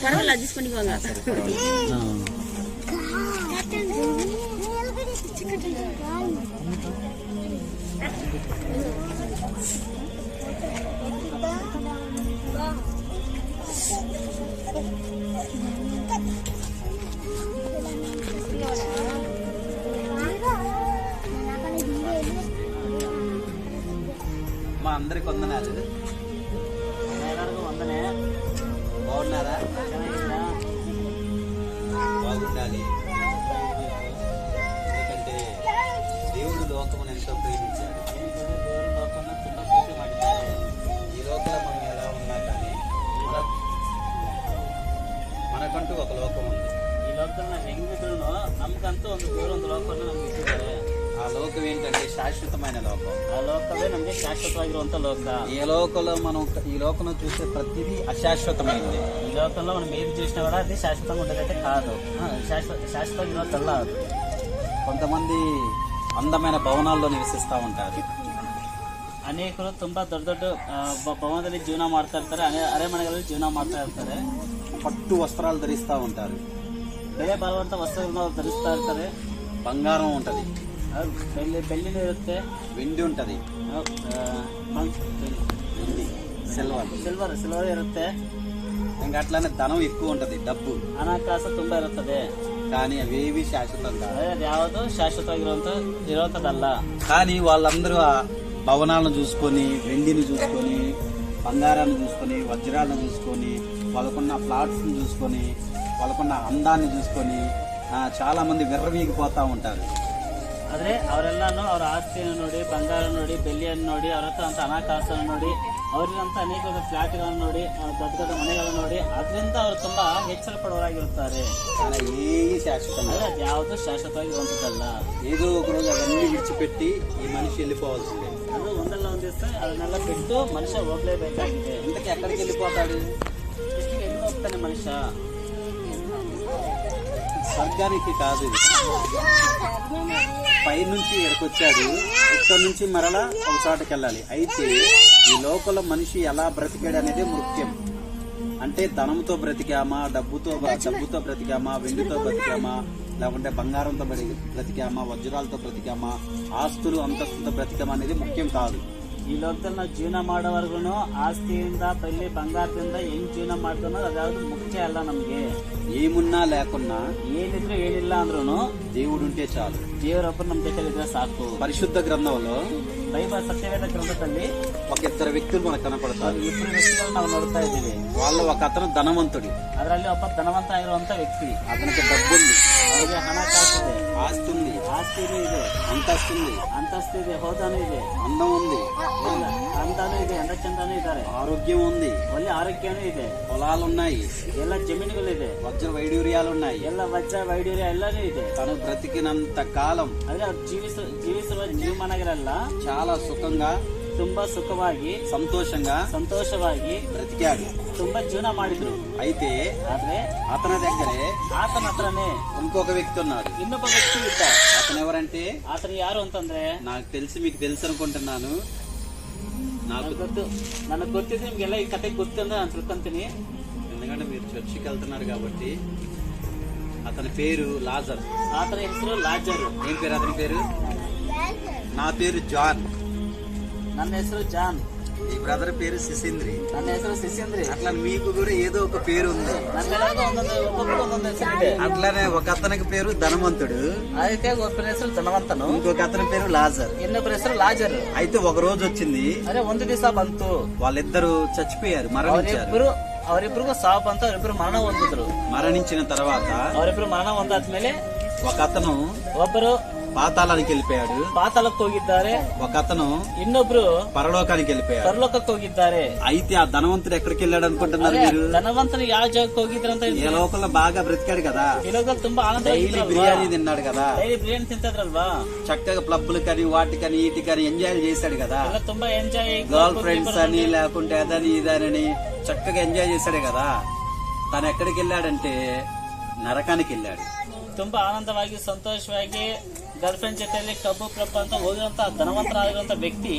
పర్వాలేదు తీసుకోండి మా అందరికి వందనాలు. వందనే. బాగున్నారా? బాగుండాలి. ఎందుకంటే దేవుడు లోకమును ఎంతో ప్రేమించాడు. ఈ లోకంలో మనం ఎలా ఉన్నా కానీ మనకంటూ ఒక లోకం ఉంది. ಈ ಲೋಕನ ಹೆಂಗಿದ್ರು ನಮ್ಗಂತೂ ಒಂದು ದೇವರು ಒಂದು ಲೋಕವನ್ನು ನಮ್ಗೆ ಇಟ್ಟಿದ್ದಾರೆ. ఆ లోకం ఏంటంటే శాశ్వతమైన లోకం. ఆ లోకವೇ ನಮ್ಗೆ ಶಾಶ್ವತವಾಗಿರುವಂತ లోక. ఈ లోకంలో చూసే ప్రతిదీ అశాశ్వతమైంది. ఈ లోకంలో మనం ఏది చూసినా కూడా అది శాశ్వతంగా ఉండేదైతే కాదు. శాశ్వతವಾಗಿರುವಂತಲ್ಲ అది. కొంతమంది అందమైన భవనాల్లో నివసిస్తూ ఉంటారు. ಅನೇಕರು ತುಂಬಾ ದೊಡ್ಡ ದೊಡ್ಡ ಭವನದಲ್ಲಿ ಜೀವನ ಮಾಡ್ತಾ ಇರ್ತಾರೆ. ಅರೆಮನೆಗಳಲ್ಲಿ ಜೀವನ ಮಾಡ್ತಾ ಇರ್ತಾರೆ. పట్టు వస్త్రాలు ధరిస్తూ ఉంటారు. ಬೆಲೆ ಬಾಳುವಂತ ವಸ್ತ್ರಗಳನ್ನು ಧರಿಸ್ತಾ ಇರ್ತಾರೆ. బంగారం ఉంటది, ಬೆಳ್ಳಿನೂ ಇರುತ್ತೆ, వెండి ఉంటది, ಸಿಲ್ವರ್ ಇರುತ್ತೆ. ఇంకా అట్లానే ధనం ఎక్కువ ఉంటది, డబ్బు, ಹಣಕಾಸು ತುಂಬಾ ಇರುತ್ತದೆ. కానీ అవేవి శాశ్వతం కాదు. ಅದು ಯಾವುದು ಶಾಶ್ವತವಾಗಿರುವಂತದಲ್ಲ. కానీ వాళ్ళందరూ ఆ భవనాలను చూసుకొని, వెండిని చూసుకొని, బంగారాన్ని చూసుకొని, వజ్రాలను చూసుకొని, వాళ్ళకున్న ఫ్లాట్స్ ని చూసుకొని, వాళ్ళకున్న అందాన్ని చూసుకొని చాలా మంది విర్రవీగిపోతా ఉంటారు. ಆದ್ರೆ ಅವರೆಲ್ಲಾನು ಅವ್ರ ಆಸ್ತಿಯನ್ನು ನೋಡಿ, ಬಂಗಾರ ನೋಡಿ, ಬೆಳ್ಳಿಯನ್ನು ನೋಡಿ, ಅವ್ರ ಹತ್ರ ಅಂತ ಹಣಕಾಸನ್ನು ನೋಡಿ, ಅವರಿಗಂತ ಅನೇಕ ಫ್ಲಾಟ್ಗಳನ್ನು ನೋಡಿ, ದೊಡ್ಡ ದೊಡ್ಡ ಮನೆಗಳನ್ನು ನೋಡಿ, ಅದರಿಂದ ಅವರು ತುಂಬಾ ಎಚ್ಚರ ಪಡುವವರಾಗಿರುತ್ತಾರೆ. శాశ్వతం ಯಾವುದು ಶಾಶ್ವತವಾಗಿರುವಂತದ್ದಲ್ಲ. ఏదో ఒక రోజు అవన్నీ విడిచిపెట్టి ఈ మనిషి వెళ్ళిపోవాల్సిందే. ಅದು ಒಂದಲ್ಲ ಒಂದು ದಿವಸ ಅದನ್ನೆಲ್ಲ ಬಿಟ್ಟು ಮನುಷ್ಯ ಹೋಗ್ಲೇಬೇಕಾಗಿದೆ. ఇంతకీ ఎక్కడికి వెళ్ళిపోతాడు? ಎಲ್ಲಿ ಹೋಗ್ತಾನೆ ಮನುಷ್ಯ? స్వర్గానికి కాదు, పైనుంచి ఎక్కడికొచ్చాడు, ఇక్కడ నుంచి మరలా ఒక చోటకి వెళ్ళాలి. అయితే ఈ లోపల మనిషి ఎలా బ్రతికాడు అనేది ముఖ్యం. అంటే ధనంతో బ్రతికామా, డబ్బుతో బ్రతికామా, వెండితో బ్రతికామా, లేకుంటే బంగారంతో బ్రతికామా, వజ్రాలతో బ్రతికామా, ఆస్తులు అంతస్తుతో బ్రతికామా అనేది ముఖ్యం కాదు. ಈ ಲೋಕದಲ್ಲಿ ನಾವು ಜೀವನ ಮಾಡೋವರೆಗೂ ಆಸ್ತಿಯಿಂದ ಬೆಳ್ಳಿ ಬಂಗಾರದಿಂದ ಹೆಂಗ್ ಜೀವನ ಮಾಡ್ತಾನೋ ಅದ್ಯಾವುದು ಮುಖ್ಯ ಅಲ್ಲ. ನಮ್ಗೆ ఏమున్నా లేకున్నా, ಏನಿದ್ರು ಏನಿಲ್ಲ ಅಂದ್ರೂ దేవుడుంటే చాలు. ದೇವರೊಬ್ಬರು ನಮ್ ಜೊತೆಲಿದ್ರೆ ಸಾಕು. పరిశుద్ధ గ్రంథంలో ಬೈಬಲ್ సత్యవేద గ్రంథದಲ್ಲಿ ఒక ఇద్దరు వ్యక్తులు మనకు కనపడతారు. ಇಬ್ಬರು ವ್ಯಕ್ತಿಗಳು ನಾವು ನೋಡ್ತಾ ಇದ್ದೀವಿ. వాళ్ళు ఒక అతను ధనవంతుడు, ಅದರಲ್ಲಿ ಒಬ್ಬ ಧನವಂತ ಆಗಿರುವಂತ ವ್ಯಕ್ತಿ. అతనికి డబ్బు ఉంది, ಅವರಿಗೆ ಹಣಕಾಸಿದೆ, ఆస్తి ఉంది, ಆಸ್ತಿನೂ ಇದೆ, అంతస్తుంది, ಅಂತಸ್ತು ಇದೆ, ಹೋದಾನು ಇದೆ, అందం ఉంది, ಅಂದಾನು ಇದೆ, ಎಂದ ಚಂದಾನು ಇದ್ದಾರೆ, ఆరోగ్యం ఉంది, ಒಳ್ಳೆ ಆರೋಗ್ಯನೂ ಇದೆ, పొలాలు ఉన్నాయి, ಎಲ್ಲ ಜಮೀನುಗಳಿದೆ, వజ్ర వైడూర్యాలు ఉన్నాయి, ಎಲ್ಲ ವಜ್ರ ವೈಡೂರ್ಯ ಎಲ್ಲಾನು ಇದೆ. తను బ్రతికినంత కాలం ಆದ್ರೆ ಅವ್ರು ಜೀವಿಸುವ ಜೀವಮಾನಗಳೆಲ್ಲ చాలా సుఖంగా, ತುಂಬಾ ಸುಖವಾಗಿ, ಸಂತೋಷವಾಗಿ బ్రతికాడు, ತುಂಬಾ జೀವನ ಮಾಡಿದ್ರು. అయితే ಆದ್ರೆ అతని దగ్గరే ಆತನ ಹತ್ರನೇ ఇంకొక వ్యక్తి ఉన్నాడు. ಇನ್ನೊಬ್ಬ ವ್ಯಕ್ತಿ ಇದ್ದ. అతను ఎవరంటే, ಆತನ ಯಾರು ಅಂತಂದ್ರೆ నాకు తెలిసి మీకు తెలుసు అనుకుంటున్నాను. నాకు ನನಗೆ ಗೊತ್ತಿದ್ದು ನಿಮ್ಗೆಲ್ಲ ಈ ಕತೆ ಗೊತ್ತು ಅಂದ್ರೆ ನಾನು ತಿಳ್ಕೊಂತೀನಿ. ఎందుకంటే మీరు చర్చికి వెళ్తున్నారు కాబట్టి. అతని పేరు లాజర్. ಆತನ ಹೆಸರು ಲಾಜರ್. ఏం పేరు అతని పేరు? నా పేరు జాన్. ನನ್ನ ಹೆಸರು ಜಾನ್. ఈ బ్రదర్ పేరు సిసింద్రి. ನನ್ನ ಹೆಸರು ಸಿಸಿಂದ್ರಿ. అట్లా మీకు కూడా ఏదో ఒక పేరు ఉంది. ನಮ್ಮೆಲ್ಲರಿಗೂ ಒಂದೊಂದು ಹೆಸರು ಇದೆ. అట్లానే ఒక అతనికి పేరు ధనవంతుడు, ಅದಕ್ಕೆ ಒಬ್ಬನ ಹೆಸರು ಧನವಂತನು, ఇంకొక అతని పేరు లాజర్. ಇನ್ನೊಬ್ಬರ ಹೆಸರು ಲಾಜರ್. అయితే ఒక రోజు వచ్చింది, ಅದೇ ಒಂದು ದಿವಸ ಬಂತು, వాళ్ళిద్దరు చచ్చిపోయారు, మరణించారు. ಅವರಿಬ್ರಿಗೂ ಸಾವು ಬಂತು. ಅವರಿಬ್ರು ಮರಣ ಹೊಂದಿದ್ರು. మరణించిన తర్వాత ಅವರಿಬ್ರು ಮರಣ ಹೊಂದಾದ್ಮೇಲೆ ఒక అతను ಒಬ್ಬರು పాతాళానికి వెళ్ళిపోయాడు, ಪಾತಾಳಕ್ಕೆ ಹೋಗಿದ್ದಾರೆ. ఒక అతను ಇನ್ನೊಬ್ರು పరలోకానికి వెళ్ళిపోయాడు. ಪರಲೋಕಕ್ಕೆ ಹೋಗಿದ್ದಾರೆ. అయితే ఆ ధనవంతుడు ఎక్కడికి వెళ్ళాడు అనుకుంటున్నారు మీరు? ధనవంతులు ಯಾವ ಜಾಗಕ್ಕೆ ಹೋಗಿದ್ರಂತ? ఈ లోకంలో బాగా బ్రతికాడు కదా, ఈ లోకల్ ತುಂಬಾ ಆನಂದ, డైలీ బిర్యానీ తిన్నాడు కదా, డైలీ బిర్యానీ తింటారಲ್ವಾ, చక్కగా క్లబ్లు కానీ వాటికని వీటికని ఎంజాయ్ చేశాడు కదా, ತುಂಬಾ ఎంజాయ్, గర్ల్ ఫ్రెండ్స్ అని లేకుంటే అదని ఇదని చక్కగా ఎంజాయ్ చేశాడు కదా. తను ఎక్కడికి వెళ్ళాడంటే నరకానికి వెళ్ళాడు. ತುಂಬಾ ಆನಂದವಾಗಿ ಸಂತೋಷವಾಗಿ ಗರ್ಲ್ ಫ್ರೆಂಡ್ ಜೊತೆಯಲ್ಲಿ ಕಬ್ಬು ಪ್ರಪ್ಪ ಅಂತ ಹೋಗಿರುವಂತ ಧನವಂತರಾಗಿರುವಂತ ವ್ಯಕ್ತಿ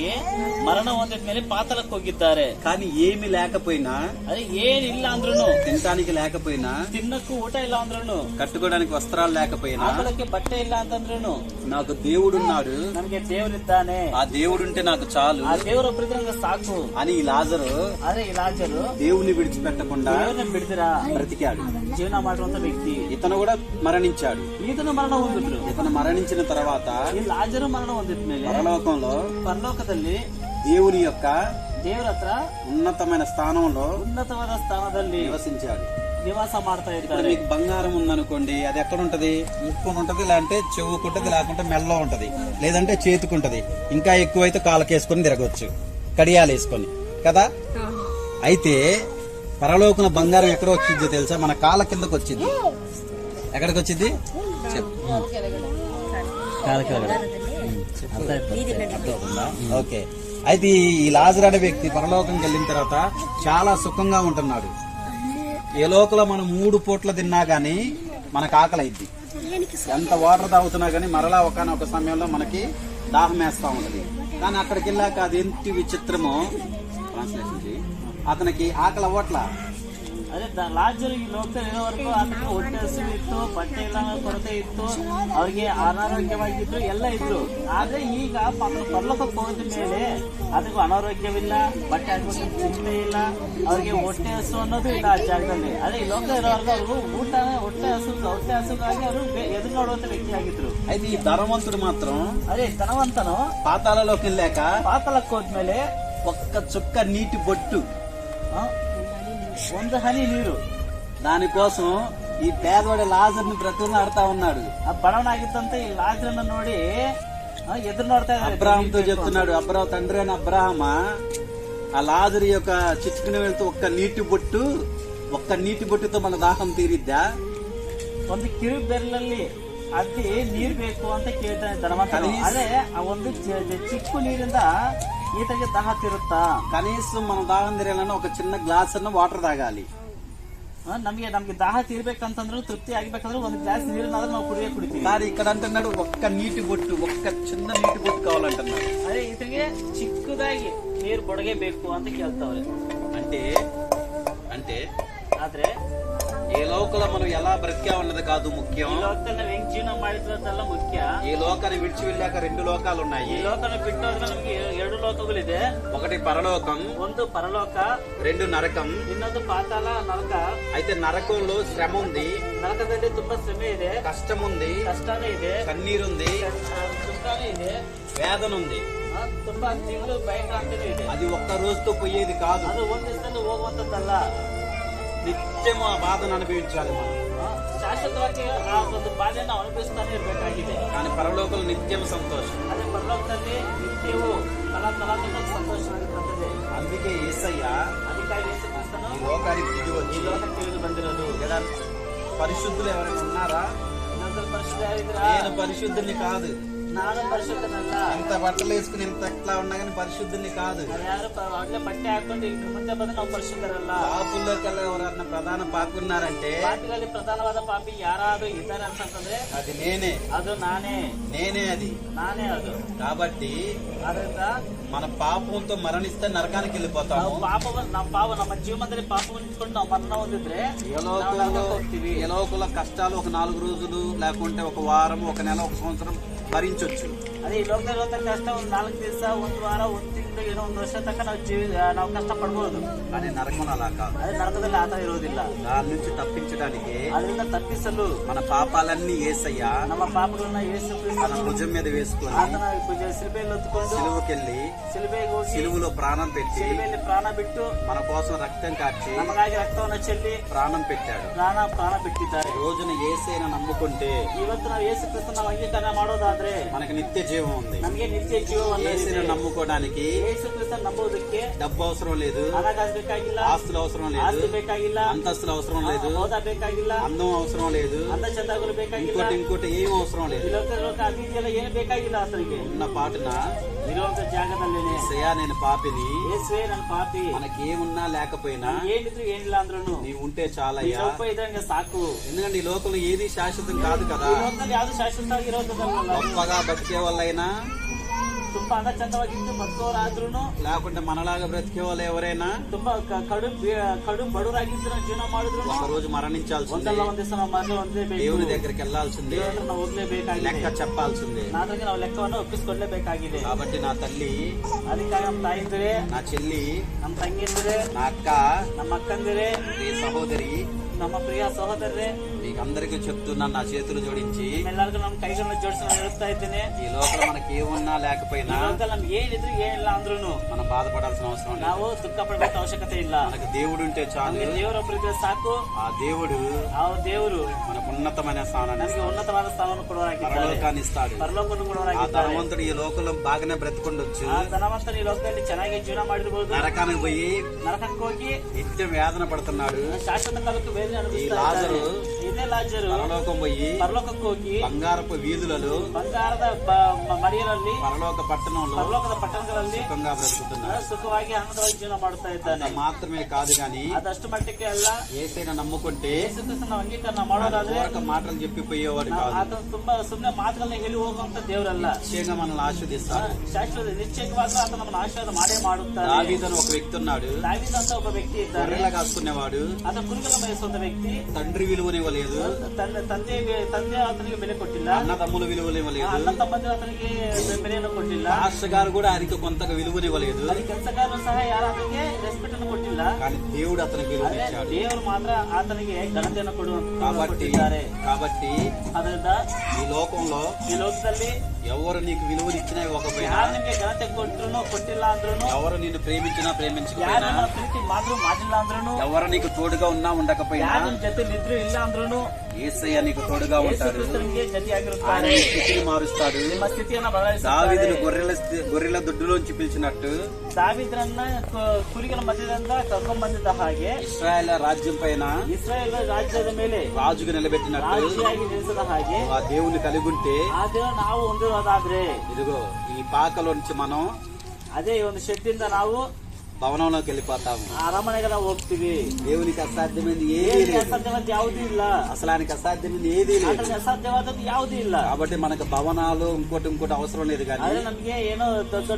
ಮರಣ ಹೊಂದಿದ್ಮೇಲೆ ಪಾತಾಳಕ್ಕೆ ಹೋಗಿದ್ದಾರೆ. కానీ ఏమి లేకపోయినా, ಅದೇ ಏನಿಲ್ಲ ಅಂದ್ರೂ, తినడానికి లేకపోయినా, ತಿನ್ನಕ್ಕೂ ಊಟ ಇಲ್ಲ ಅಂದ್ರೂ, కట్టుకోవడానికి వస్త్రాలు లేకపోయినా, ಹಾಕೊಳ್ಳಕ್ಕೆ ಬಟ್ಟೆ ಇಲ್ಲ ಅಂತಂದ್ರೂ నాకు దేవుడున్నాడు, ನಮ್ಗೆ ದೇವರಿದ್ದಾನೆ, ఆ దేవుడుంటే నాకు చాలు ಆ ದೇವರೊಬ್ಬರಿದ್ರೆ ನಂಗೆ ಸಾಕು అని ఈ లాజరు ಆದ್ರೆ ಈ ಲಾಜರು దేవుని విడిచిపెట్టకుండా ದೇವರನ್ನ ಬಿಡ್ದಿರಾ బ్రతికాడు. ಜೀವನ ಮಾಡುವಂತ ವ್ಯಕ್ತಿ. ఇతను కూడా మరణించాడు. ಈತನು ಮರಣ ಹೊಂದಿದ್ರು. ఇతను మరణించిన తర్వాత ಈ ಲಾಜರು ಮರಣ ಹೊಂದಿದ್ಮೇಲೆ పరలోకంలో ಪರಲೋಕದಲ್ಲಿ దేవుని యొక్క ದೇವರ ಹತ್ರ ఉన్నతమైన స్థానంలో ఉన్నతವಾದ ಸ್ಥಾನದಲ್ಲಿ నివసించాడు. నివాಸ ಮಾಡ್ತಾ ఇప్పుడు ಇದ್ದಾರೆ. మీకు బంగారం ఉందనుకోండి, అది ఎక్కడ ఉంటది? ముక్కుని ఉంటది, లేదంటే చెవుకుంటది, లేకుంటే మెల్లో ఉంటది, లేదంటే చేతికుంటది. ఇంకా ఎక్కువైతే కాళ్ళకేసుకొని తిరగవచ్చు, కడియాలు వేసుకొని కదా. అయితే పరలోకన బంగారం ఎక్కడ వచ్చిందో తెలుసా? మన కాళ్ళ కిందకు వచ్చింది. ఎక్కడికి వచ్చింది? ఓకే. అయితే ఈ లాజరు అనే వ్యక్తి పరలోకంకి వెళ్ళిన తర్వాత చాలా సుఖంగా ఉంటున్నాడు. ఏ లోకలో మనం 3 పూట్ల తిన్నా గానీ మనకు ఆకలి అయింది. ఎంత వాటర్ తాగుతున్నా గానీ మరలా ఒకనొక సమయంలో మనకి దాహం వేస్తా ఉంటది. కానీ అక్కడికి వెళ్ళాక అది ఎంత విచిత్రమో, ట్రాన్స్లేషన్ చేయి, అతనికి ఆకలి అవ్వట్లా. ಅದೇ ಲಾಜರು ಈ ಲೋಕದಲ್ಲಿ ಇರೋವರೆಗೂ ಅದಕ್ಕೆ ಹೊಟ್ಟೆ ಹಸಿವು ಇತ್ತು, ಬಟ್ಟೆ ಇಲ್ಲ ಕೊರತೆ ಇತ್ತು, ಅವ್ರಿಗೆ ಅನಾರೋಗ್ಯವಾಗಿದ್ರು, ಎಲ್ಲ ಇದ್ರು. ಆದ್ರೆ ಈಗ ಪರಲೋಕಕ್ಕೆ ಹೋದ ಮೇಲೆ ಅದಕ್ಕೂ ಅನಾರೋಗ್ಯವಿಲ್ಲ, ಬಟ್ಟೆ ಹಾಕಿ ಚಿಂತೆ ಇಲ್ಲ, ಅವ್ರಿಗೆ ಹೊಟ್ಟೆ ಹಸು ಅನ್ನೋದು ಇಲ್ಲ ಆ ಜಾಗದಲ್ಲಿ. ಅದೇ ಈ ಲೋಕ ಇರೋವರೆಗೂ ಅವ್ರಿಗೂ ಹೊಟ್ಟೆ ಹಸುಗಾಗಿ ಅವರು ಎದುರು ನೋಡುವಂತ ವ್ಯಕ್ತಿ ಆಗಿದ್ರು. అయితే ఈ ధనవంతుడు మాత్రం ಅದೇ ಧನವಂತನು పాతాళలోకి వెళ్ళాక ಪಾತಾಳಕ್ಕೆ ಹೋದ್ಮೇಲೆ ఒక్క చుక్క నీటి బొట్టు, ಒಂದು ಹನಿ ನೀರು, దానికోసం ఈ పేదవాడి లాజర్ని బ్రతుకులాడుతా ఉన్నాడు. ಆ ಬಡವನಾಗಿದ್ದಂತ ಈ ಲಾಜರನ್ನ ನೋಡಿ ఎదురు ನೋಡ್ತಾ ಇದ್ದಾರೆ. అబ్రాహాంతో చెప్తున్నాడు, తండ్రి అని అబ్రాహమ, ఆ లాజరు యొక్క చిచ్చుకుని వెళ్తూ ఒక్క నీటి బొట్టుతో మన దాహం తీరిద్దా? ಒಂದು ಕಿರು ಬೆರಳಲ್ಲಿ ಅದ್ದಿ ನೀರ್ ಬೇಕು ಅಂತ ಕೇಳ್ತಾನೆ ಧನವಂತ. ಅದೇ ಆ ಒಂದು ಚಿಕ್ಕ ನೀರಿಂದ ఈతకి దాహ తీరుತ್ತಾ? కనీసం మన దాహం తీరాలన్నా ఒక చిన్న గ్లాస్ అన్న వాటర్ తాగాలి. ನಮ್ಗೆ ದಾಹ ತೀರ್ಬೇಕಂತಂದ್ರು, ತೃಪ್ತಿ ಆಗ್ಬೇಕಂದ್ರೆ ಒಂದು ಗ್ಲಾಸ್ ನೀರನ್ನಾದ್ರೂ ನಾವು ಕುಡಿತೀವಿ. కానీ ఇక్కడ అంటున్నాడు ఒక్క నీటి బొట్టు, ఒక్క చిన్న నీటి బొట్టు కావాలంటున్నాడు. అదే ఈತಗೆ చిಕ್ಕದಾಗಿ ನೀರು ಬೊಡಗೆ ಬೇಕು ಅಂತ ಕೇಳ್ತಾವ್ರೆ. అంటే ಆದ್ರೆ ఏ లోకంలో మనం ఎలా బ్రతికా ఉన్నది కాదు ముఖ్యం. ఈ లోకದಲ್ಲಿ ನಾವು ಹೆಂಗ್ ಜೀವನ ಮಾಡಿದ್ರದಲ್ಲ ಮುಖ್ಯ. ఈ లోకాన్ని విడిచి వెళ్ళాక 2 లోకాలు ఉన్నాయి. ఈ లోకాన్ని ಬಿಟ್ಟೋದ್ರೆ ನಮಗೆ 2 ಲೋಕಗಳಿದೆ. ఒకటి పరలోకం, ಒಂದು ಪರಲೋಕ, 2 నరకం, ಇನ್ನೊಂದು ಪಾತಾಳ ನರಕ. అయితే నరకంలో శ్రమ ఉంది, ನರಕದಲ್ಲಿ ತುಂಬಾ ಶ್ರಮೆ ಇದೆ, కష్టం ఉంది, ಕಷ್ಟನೇ ಇದೆ, కన్నీరుంది, దుఃಖನೇ ಇದೆ, వేదన ఉంది, ತುಂಬಾ ತಿಂಗಳು ಭಯಂಕರ ಇದೆ. అది ఒక్క రోజుతో పోయేది కాదు. ಅದು ಒಂದ್ ದಿವಸದಲ್ಲಿ ಹೋಗುವಂತದ್ದಲ್ಲ. నిత్యం ఆ బాధను అనుభవించాలి మనం. ಶಾಶ್ವತವಾಗಿ ಆ ಒಂದು ಬಾಧೆಯನ್ನು ಅನುಭವಿಸ್ತಾನೆ ಇರಬೇಕಾಗಿದೆ. కానీ పరలోకంలో నిత్యం సంతోషం. ಅದೇ ಪರಲೋಕದಲ್ಲಿ ನಿತ್ಯವೂ ತಲಾಂತರಾತ್ಮಕ ಸಂತೋಷವಾಗಿರುತ್ತದೆ. అందుకే యేసయ్య ಅದಕ್ಕಾಗಿ ಯೇಸು ಕ್ರಿಸ್ತನು ఈ లోకానికి దిగి వచ్చి, ಈ ಲೋಕಕ್ಕೆ ತಿಳಿದು ಬಂದಿರೋದು. పరిశుద్ధులు ఎవరైనా ఉన్నారా? ಇನ್ನೊಂದು ಪರಿಶುದ್ಧ ಆಗಿದ್ದೀರಾ? నేను పరిశుద్ధుని కాదు. ನಾನು ಪರಿಶುದ್ಧನಲ್ಲ. ఎంత బట్టలు వేసుకుని ఎంత ఎట్లా ఉన్నా కానీ పరిశుద్ధుని కాదు. ಯಾರು ಒಳ್ಳೆ ಬಟ್ಟೆ ಹಾಕೊಂಡು ಈಗ ಮುಂದೆ ಬಂದ್ರೆ ನಾವು ಪರಿಶುದ್ಧರಲ್ಲ. పాపుల్లోకెల్లా ఎవరన్నా ప్రధాన పాపున్నారంటే, ಪಾಪಿಗಳಲ್ಲಿ ಪ್ರಧಾನವಾದ ಪಾಪಿ ಯಾರಾದ್ರೂ ಇದ್ದಾರೆ ಅಂತಂದ್ರೆ అది నేనే. ಅದು ನಾನೇ అది. ಅದು. కాబట్టి ಆದ್ರಿಂದ మన పాపంతో మరణిస్తే నరకానికి వెళ్ళిపోతాము. ನಮ್ಮ ಜೀವನದಲ್ಲಿ ಪಾಪವನ್ನು ಇಟ್ಕೊಂಡು ನಾವು ಮರಣ ಹೊಂದಿದ್ರೆ ಹೋಗ್ತೀವಿ. ఏ లోకంలో కష్టాలు ఒక 4 రోజులు, లేకుంటే ఒక వారం, ఒక నెల, ఒక సంవత్సరం భరించొచ్చు. ಅದೇ ಈ ಲೋಕದಲ್ಲಿರುವಂತ ಕಷ್ಟ ಒಂದು 4 ದಿವಸ, 1 ವಾರ, 1 ತಿಂಗಳು, ಏನೋ 1 ವರ್ಷ ತನಕ ನಾವು ಕಷ್ಟ ಪಡ್ಬೋದು. కానీ నరకం అలా కాదు. ಅದೇ ನರಕದಲ್ಲಿ ಆತ ಇರೋದಿಲ್ಲ. దాని నుంచి తప్పించడానికి ಅದರಿಂದ ತಪ್ಪಿಸಲು మన పాపాలన్నీ యేసయ్య ನಮ್ಮ ಪಾಪಗಳನ್ನ ಯೇಸು తన భుజం మీద వేసుకొని ಆತನ ಸಿಲುಬೆಯಲ್ಲಿ ಹೊತ್ತುಕೊಂಡು సిలువకెళ్ళి ಸಿಲುಬೆಗೆ ಹೋಗಿ సిలువలో ప్రాణం పెట్టి ಸಿಲುಬೆಯಲ್ಲಿ ಪ್ರಾಣ ಬಿಟ್ಟು మన కోసం రక్తం కార్చి ನಮಗಾಗಿ ರಕ್ತವನ್ನು ಚೆಲ್ಲಿ ప్రాణం పెట్టాడు. ಪ್ರಾಣ ಬಿಟ್ಟಿದ್ದಾರೆ. రోజున యేసయ్యను నమ్ముకుంటే, ಇವತ್ತು ನಾವು ಯೇಸು ಕ್ರಿಸ್ತನ ನಾವು ಅಂಗೀಕಾರ ಮಾಡೋದಾದ್ರೆ మనకి నిత్య జీవం ఉంది. ನಮಗೆ ನಿತ್ಯ ಜೀವವನ್ನು యేసుని నమ్ముకోవడానికి ಯೇಸು ಕ್ರಿಸ್ತನ ನಂಬುವುದಕ್ಕೆ డబ్బు అవసరం లేదు, ಹಣಕಾಸು ಬೇಕಾಗಿಲ್ಲ, ఆస్తులు అవసరం లేదు, ಆಸ್ತಿ ಬೇಕಾಗಿಲ್ಲ, అంతస్తులు అవసరం లేదు, ಹೋದಾ ಬೇಕಾಗಿಲ್ಲ, అందం అవసరం లేదు, ಅಂದ ಚಂದಗಳು ಬೇಕಾಗಿಲ್ಲ, ఇంకోటి ఏం అవసరం లేదు. ಈ ಲೋಕ ಅತಿಥಿಯೆಲ್ಲ ಏನು ಬೇಕಾಗಿಲ್ಲ. ಆತನಿಗೆ ఉన్న పాటున ಇರುವಂತ ಜಾಗದಲ್ಲೇನೆ యేసయ్యా నేను పాపిని, ಯೇಸುವೆ ನನ್ನ ಪಾಪಿ, మనకేమున్నా లేకపోయినా ಏನಿದ್ರು ಏನಿಲ್ಲ ಅಂದ್ರೂ నీవు ఉంటే చాలయ్యా. ಒಬ್ಬ ಇದ್ದಂಗೆ ಸಾಕು. ఎందుకంటే ఈ లోకంలో ఏది శాశ్వతం కాదు కదా. ಈ ಲೋಕದಲ್ಲಿ ಯಾವ್ದು ಶಾಶ್ವತ ಆಗಿರೋದಲ್ಲ. గొప్పగా బతికే వాళ్ళైనా ತುಂಬಾ ಅಂದಚಂದವಾಗಿದ್ದು ಬದುಕೋರಾದ್ರೂ, లేకుంటే మనలాగా బ్రతికే వాళ్ళు ఎవరైనా ತುಂಬಾ ಕಡು ಬಡವರಾಗಿದ್ದು ಜೀವನ ಮಾಡಿದ್ರು ఒక రోజు మరణించాల్సిందే. ಒಂದಲ್ಲ ಒಂದ್ ದಿವಸ ನಾವು ಮರಣ ಹೊಂದಲೇಬೇಕು. దేవుని దగ్గరికి వెళ్లాల్సిందే, ನಾವು ಹೋಗ್ಲೇಬೇಕಾಗಿದೆ. లెక్క చెప్పాల్సిందే. ನಾದ್ರಿಗೆ ನಾವು ಲೆಕ್ಕವನ್ನು ಒಪ್ಪಿಸ್ಕೊಡ್ಲೇಬೇಕಾಗಿದೆ. కాబట్టి నా తల్లి, ಅದಕ್ಕಾಗಿ ನಮ್ಮ ತಾಯಿಂದಿರೆ, నా చెల్లి, ನಮ್ಮ ತಂಗಿಂದಿರೆ, నా అక్క, ನಮ್ಮ ಅಕ್ಕಂದಿರೆ, ప్రియ సహోదరి, ನಮ್ಮ ಪ್ರಿಯ ಸಹೋದರರೇ, మీకు అందరికీ చెప్తున్నాను నా చేతులు జోడించి, ಎಲ್ಲರಿಗೂ ನಮ್ಮ ಕೈಗಳನ್ನ ಜೋಡಿಸಿ ನಾನು ಹೇಳ್ತಾ ಇದ್ದೇನೆ, ఈ లోపల మనకి ఏమున్నా లేకపోయినా ನಮ್ಗೆ ಏನಿದ್ರು ಏನಿಲ್ಲ ಅಂದ್ರೂ మనం బాధపడాల్సిన అవసరం లేదు. ನಾವು ದುಃಖ ಪಡಬೇಕು ಅವಶ್ಯಕತೆ ಇಲ್ಲ. మనకు దేవుడు ఉంటే చాలు. ದೇವರೊಬ್ಬರು ಇದ್ರೆ ಸಾಕು. ఆ దేవుడు ಆ ದೇವರು మనకు ఉన్నతమైన స్థానాన్ని, ನಮಗೆ ఉన్నతವಾದ ಸ್ಥಾನವನ್ನು ಕೊಡುವರಾಗಿದ್ದಾರೆ, పరలోకాన్ని ఇస్తాడు. ಪರಲೋಕವನ್ನು ఆ ಕೊಡುವರಾಗಿದ್ದಾರೆ. ధనవంతుడు ఈ లోకంలో బాగానే బ్రతుకుండొచ్చు, ಆ ಧನವಂತನ ಈ ಲೋಕದಲ್ಲಿ ಚೆನ್ನಾಗಿ ಜೀವನ ಮಾಡಿರ್ಬೋದು, నరకానికి పోయి ನರಕಕ್ಕೆ ಹೋಗಿ నిత్యం వేదన పడుతున్నాడు. ಶಾಶ್ವತ ಕಾಲಕ್ಕೆ ಬೇರೆ ಅನುಭವಿಸ್ತಾ లాజరు ಇದೇ ಲಾಜರು పరలోకం పోయి ಪರಲೋಕಕ್ಕೆ ಹೋಗಿ బంగారపు వీధులలో, ಬಂಗಾರದ ಮಡಿಯಲ್ಲಿ, పరలోక పట్టణంలో ಪರಲೋಕದ ಪಟ್ಟಣಗಳಲ್ಲಿ సుఖంగా బ్రతుకుతున్నాడు. ಸುಖವಾಗಿ ಆನಂದವಾಗಿ ಜೀವನ ಮಾಡ್ತಾ ಇದ್ದಾನೆ. అంత మాత్రమే కాదు గాని ಅದಷ್ಟು ಮಟ್ಟಕ್ಕೆ ಅಲ್ಲ, ఏసైనా నమ్ముకుంటే ಯೇಸು ಕ್ರಿಸ್ತನ ಅಂಗೀಕರಣ ಮಾಡೋದಾದ್ರೆ పూరక మాటలు చెప్పిపోయేవాడు కాదు. ಆತ ತುಂಬಾ ಸುಮ್ಮನೆ ಮಾತುಗಳನ್ನ ಹೇಳಿ ಹೋಗುವಂತ ದೇವರಲ್ಲ. నిశ్చయంగా మనల్ని ఆశీర్దిస్తాడు. ಶಾಶ್ವತ ನಿಶ್ಚಯವಾದ ಆತ ನಮ್ಮನ್ನು ಆಶೀರ್ವಾದ ಮಾಡೇ ಮಾಡುತ್ತಾರೆ. దావీదని ఒక వ్యక్తి ఉన్నాడు, ದಾವೀದ ಅಂತ ಒಬ್ಬ ವ್ಯಕ್ತಿ ಇದ್ದಾರೆ. గొర్రెలు కాసుకునేవాడు, ಆತ ಕುರಿಗಳ ಮೇಯಿಸುವಂತ ವ್ಯಕ್ತಿ. తండ్రి విలువనివ్వలేదు, ತಂದೆ ಆತನಿಗೆ ಬೆಲೆ ಕೊಟ್ಟಿಲ್ಲ, అన్నదమ్ముల విలువనివ్వలేదు, ಅಣ್ಣ ತಮ್ಮಂದಿರು ಆತನಿಗೆ ಬೆಲೆಯನ್ನು ಕೊಟ್ಟಿಲ್ಲ, పాస్టర్ గారు కూడా ఆయనకి కొంతగా విలువనివ్వలేదు. ಅಲ್ಲಿ ಕೆಲಸಗಾರರು ಸಹ ಯಾರು ಆತನಿಗೆ ರೆಸ್ಪೆಕ್ಟ್ ಅನ್ನು ಕೊಟ್ಟಿಲ್ಲ. కానీ దేవుడు అతనికి విలువనిచ్చాడు. ದೇವರು ಮಾತ್ರ ಆತನಿಗೆ ಘನತೆಯನ್ನು కాబట్టి ಅದರಿಂದ ఈ లోకంలో ಈ ಲೋಕದಲ್ಲಿ ఎవరు నీకు విలువనిచ్చినా ఇవ్వకపోయినా, ಯಾರು ನಿಮಗೆ ಘನತೆ ಕೊಟ್ಟರು ಕೊಟ್ಟಿಲ್ಲ ಅಂದ್ರೂ, ఎవరు నిన్ను ప్రేమించినా ప్రేమించకపోయినా, ಯಾರು ಪ್ರೀತಿ ಮಾತ್ರ ಮಾಡಿಲ್ಲ ಅಂದ್ರೂ, ఎవరు నీకు తోడుగా ఉన్నా ఉండకపోయినా, ಯಾರು ನಿಮ್ ಜೊತೆ ಇದ್ರು ಇಲ್ಲ ಅಂದ್ರೂ యేసయ్య నీకు తోడుగా ఉంటాడు. ನಿಮಗೆ ಜೊತೆಯಾಗಿರುತ್ತಾರೆ. ఆయన నీ స్థితిని మారుస్తాడు. ನಿಮ್ಮ ಸ್ಥಿತಿಯನ್ನು ಬದಲಾಯಿಸುತ್ತಾರೆ. దావీదును గొర్రెల దుడ్డులోంచి పిలిచినట్టు, ದಾವೀದರನ್ನ ಕುರಿಗಳ ಮಧ್ಯದಿಂದ ಕರ್ಕೊಂಡ್ ಬಂದಿದ್ದ ಹಾಗೆ, ఇశ్రాయేల్ రాజ్యం పైన ಇಸ್ರಾಯೇಲ್ ರಾಜ್ಯದ ಮೇಲೆ రాజుగా నిలబెట్టినట్టు, ರಾಜ್ಯಾಗಿ ನಿಲ್ಲಿಸಿದ ಹಾಗೆ ఆ దేవుని కలిగి ఉంటే, ಆ ದೇವರು ನಾವು ಹೊಂದಿರೋದಾದ್ರೆ, ఇదిగో ఈ పాకలో నుంచి మనం ಅದೇ ಈ ಒಂದು ಶೆಡ್ಡಿಂದ ನಾವು భవనంలోకి వెళ్ళిపోతాము. ಅರಮನೆಗೆ ನಾವು ಹೋಗ್ತೀವಿ. దేవునికి అసాధ్యమైనది ఏదీ లేదు. ಅಸಾಧ್ಯವಾದ ಯಾವುದೂ ಇಲ್ಲ. అసలు ఆయనకి అసాధ్యమైనది ఏదీ లేదు. ಆತನಿಗೆ ಅಸಾಧ್ಯವಾದದ್ದು ಯಾವುದೂ ಇಲ್ಲ. కాబట్టి మనకు భవనాలు ఇంకోటి అవసరం లేదు. కానీ ಆದ್ರೆ ನಮ್ಗೆ ಏನೋ ದೊಡ್ಡ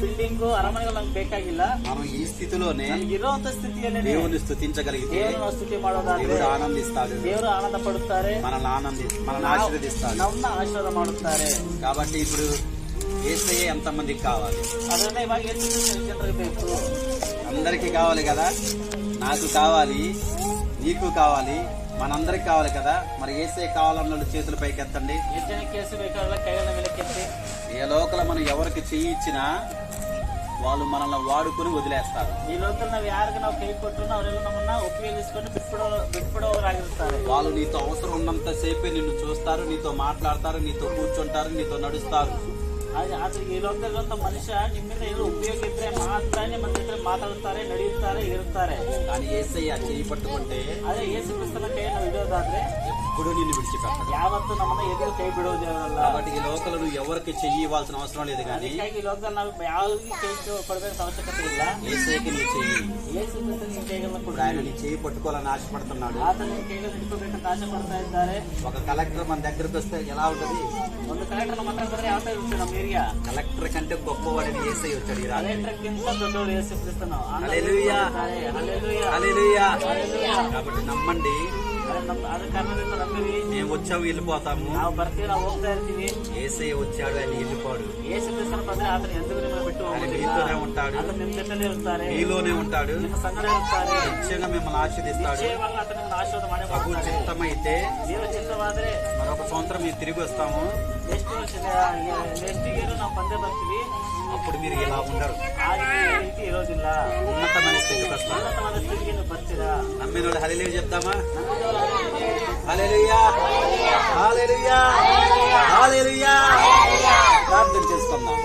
ಬಿಲ್ಡಿಂಗ್ ಅರಮನೆಗಳು ನಮ್ಗೆ ಬೇಕಾಗಿಲ್ಲ. మనం ఈ స్థితిలోనే ನಮ್ಗೆ ಇರುವಂತ ಸ್ಥಿತಿಯಲ್ಲಿ దేవుని స్తుతించగలిగితే ದೇವರನ್ನ ಸ್ತುತಿ ಮಾಡೋದಾದ್ರೆ దేవుడు ఆనందిస్తాడు, ದೇವರು ಆನಂದ ಪಡುತ್ತಾರೆ, మనల్ని ఆశీర్వదిస్తాడు. ನಮ್ಮನ್ನ ಆಶೀರ್ವಾದ ಮಾಡುತ್ತಾರೆ. కాబట్టి ఇప్పుడు యేసయ్య ఎంతమందికి కావాలి? ಅದರಿಂದ ಇವಾಗ ಎಷ್ಟು ಜನರಿಗೆ ಬೇಕು? అందరికీ కావాలి కదా. నాకు కావాలి, నీకు కావాలి, మనందరికి కావాలి కదా. మరి యేసయ్య కావాలన్న చేతుల పైకి ఎత్తండి. ಎಷ್ಟು ಜನಕ್ಕೆ ಎಷ್ಟು ಬೇಕಾಗಲ್ಲ ಕೈಗಳ ಮೇಲೆ ಕೆತ್ತಿ. ఏ లోకల మనం ఎవరికి చెయ్యి ఇచ్చినా వాళ్ళు మనల్ని వాడుకుని వదిలేస్తారు. ಈ ಲೋಕದಲ್ಲಿ ನಾವು ಯಾರಿಗೆ ನಾವು ಕೈ ಕೊಟ್ಟರು ಅವರೆಲ್ಲ ನಮ್ಮನ್ನ ಉಪಯೋಗಿಸಿಕೊಂಡು ಬಿಟ್ಬಿಡೋರಾಗಿರ್ತಾರೆ. వాళ్ళు నీతో అవసరం ఉన్నంత సేపే నిన్ను చూస్తారు, నీతో మాట్లాడతారు, నీతో కూర్చుంటారు, నీతో నడుస్తారు. ಆದ್ರೆ ಈ ಲೋಕದಲ್ಲಿರುವಂತ ಮನುಷ್ಯ ನಿಮ್ಮಿಂದ ಏನು ಉಪಯೋಗ ಇದ್ರೆ ಮಾತ್ರನೇ ಮಂದಿದ್ರೆ ಮಾತಾಡುತ್ತಾರೆ, ನಡೆಯುತ್ತಾರೆ, ಇರುತ್ತಾರೆ. కానీ యేసయ్య చెయ్యి పట్టుకుంటే, ಆದ್ರೆ ಯೇಸು ಕ್ರಿಸ್ತನ ಕೈ ನಾವು ಹಿಡಿಯೋದಾದ್ರೆ ఎప్పుడు నిన్ను విడిచిపెట్టడు. ಯಾವತ್ತೂ ನಮ್ಮನ್ನ ಎದುರು ಕೈ ಬಿಡೋದಿರಲ್ಲ. కాబట్టి ఈ లోకలు నువ్వు ఎవరికి చెయ్యి ఇవ్వాల్సిన అవసరం లేదు. కానీ ಅದಕ್ಕಾಗಿ ಈ ಲೋಕದಲ್ಲಿ ನಾವು ಯಾವ್ದು ಕೈ ಕೊಡಬೇಕು ಅವಶ್ಯಕತೆ ಇಲ್ಲ. యేసయ్యకి నీ చెయ్యి. ಯೇಸು ಕ್ರಿಸ್ತನ ನಿಮ್ ಕೈಗಳನ್ನ ఇప్పుడు ಕೊಡಿ. ఆయన నీ చెయ్యి పట్టుకోవాలని ఆశపడుతున్నాడు. ಆತ ನಿಮ್ ಕೈಗಳನ್ನ ಹಿಡ್ಕೋಬೇಕಂತ ಆಸೆ ಪಡ್ತಾ ಇದ್ದಾರೆ. ఒక కలెక్టర్ మన దగ్గరకు వస్తే ఎలా ఉంటది? ಒಂದು ಕಲೆಕ್ಟರ್ ನಮ್ಮ ಹತ್ರ ಬಂದ್ರೆ ಯಾವ ತರ ಇರುತ್ತೆ ನಮ್ಮ ಏರಿಯಾ? కలెక్టర్ కంటే గొప్పవాడిని యేసయ్య వచ్చాడు ఈ రాత్రి. ಕಲೆಕ್ಟರ್ಗಿಂತ ದೊಡ್ಡವರು ಯೇಸು ಕ್ರಿಸ್ತನು. హల్లెలూయా, హల్లెలూయా, హల్లెలూయా. హల్లెలూయా. కాబట్టి నమ్మండి. ಅದ ಕಾರಣದಿಂದ ನಂಬಿವಿ. మేము వచ్చాము, వెళ్ళిపోతాము. ನಾವು ಬರ್ತೀವಿ, ನಾವು ಹೋಗ್ತಾ ಇರ್ತೀವಿ. యేసయ్య వచ్చాడు, ఆయన వెళ్ళిపోడు. ಯೇಸು ಕ್ರಿಸ್ತನ ಬಂದ್ರೆ ಆತನ ಎಂದಿಗೂ ನಿಮ್ಮನ್ನು ಬಿಟ್ಟು ఆయన ಹೋಗುವುದಿಲ್ಲ. మీతోనే ఉంటాడు, ಆತ ನಿಮ್ಮ ಜೊತೆಲೇ ಇರ್ತಾರೆ, మీలోనే ఉంటాడు, ನಿಮ್ಮ ಸಂಗಡ ಇರ್ತಾರೆ. నిశ్చయంగా మిమ్మల్ని ఆశీర్దిస్తాడు. ನಿಶ್ಚಯವಾಗಿ ಆತ ನಿಮ್ಮನ್ನು ಆಶೀರ್ವಾದ ಮಾಡೇ ప్రభు ಮಾಡ್ತಾನೆ. చిత్తమైతే ದೇವರ ಚಿತ್ತವಾದ್ರೆ మరొక సంవత్సరం మీరు తిరిగి వస్తాము. ನೆಕ್ಸ್ಟ್ ಇಯರ್ ನಾವು ಬಂದೇ ಬರ್ತೀವಿ. అప్పుడు మీరు ఇలా ఉండరు, ಆಗ ಈ ರೀತಿ ಇರೋದಿಲ್ಲ. ఉన్నతమైన స్థితికి వస్తారు. ಉನ್ನತವಾದ ಸ್ಥಿತಿಗೆ ನೀವು ಬರ್ತೀರಾ. నమ్మినోడు హల్లెలూయా చెప్తామా? హల్లెలూయా, హల్లెలూయా, హల్లెలూయా. ప్రార్థన చేసుకుందాం.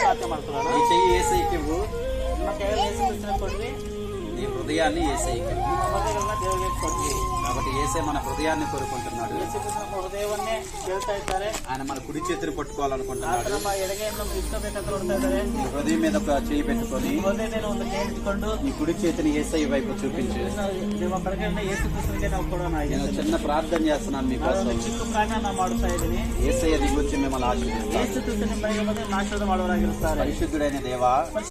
ಪ್ರಾರ್ಥನೆ ಮಾಡ್ಕೊಳ್ಳೋಣ. నీ చెయ్యి యేసయ్యకి ఇవ్వు, ನಿಮ್ಮ ಕೈಯಲ್ಲಿ ಯೇಸು ಕ್ರಿಸ್ತನ ಕೊಡ್ರಿ, నీ హృదయాన్ని యేసయ్యకి ఇవ్వు. ನಿಮ್ಮ ಹೃದಯಗಳನ್ನ ದೇವರಿಗೆ ಕೊಡ್ರಿ. కాబట్టి యేసే మన హృదయాన్ని కోరుకుంటున్నాడు. ಯೇಸು ನಮ್ಮ ಹೃದಯವನ್ನೇ ಕೇಳ್ತಾ ಇದ್ದಾರೆ. ఆయన మన కుడి చేతిని పట్టుకోవాలనుకుంటున్నాడు. ಆತ ನಮ್ಮ ಎಡಗೈಯನ್ನು ಇಷ್ಟಬೇಕಂತ ನೋಡ್ತಾ ಇದ್ದಾರೆ. నీ హృదయం మీద ఒక చేయి పెట్టుకొని ಹೃದಯ ಮೇಲೆ ಒಂದು ಕೈ ಇಟ್ಕೊಂಡು నీ కుడి చేతిని యేసయ్య వైపు చూపించు. ನಿಮ್ಮ ಬಲಗೈಯನ್ನು ಯೇಸು ಕ್ರಿಸ್ತನಿಗೆ ನಾವು ಕೊಡೋಣ. నేను చిన్న ప్రార్థన చేస్తున్నాను మీకోసం. ಒಂದು ಚಿಕ್ಕ ಪ್ರಾರ್ಥನೆ ನಾನು ಮಾಡುತ್ತಾ ಇದ್ದೀನಿ. యేసయ్య దిగి వచ్చి మిమ్మల్ని ఆశీర్వదిస్తాడు. ಯೇಸು ಕ್ರಿಸ್ತನ ಮನೆಗೆ ಬಂದು ಆಶೀರ್ವಾದ ಮಾಡುವವರಾಗಿರುತ್ತಾರೆ. పరిశుద్ధుడైన దేవా